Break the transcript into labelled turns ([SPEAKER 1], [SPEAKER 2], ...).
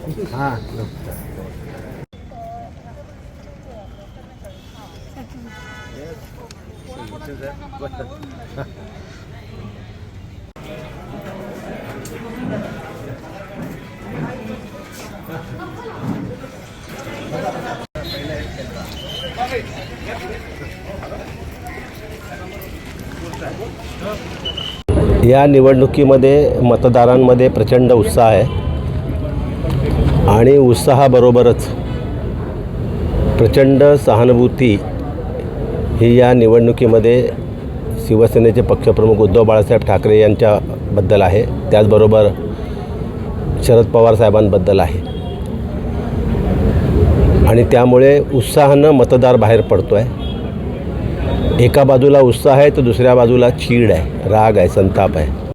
[SPEAKER 1] हां
[SPEAKER 2] या निवडणुकीमध्ये मतदारांमध्ये प्रचंड उत्साह आहे आणि उत्साहाबरोबरच प्रचंड सहानुभूती ही या निवडणुकीमध्ये शिवसेनेचे पक्षप्रमुख उद्धव बाळासाहेब ठाकरे यांच्याबद्दल आहे, त्याचबरोबर शरद पवार साहेबांबद्दल आहे आणि त्यामुळे उत्साहानं मतदार बाहेर पडतो आहे. एका बाजूला उत्साह आहे तर दुसऱ्या बाजूला चीड आहे, राग आहे, संताप आहे.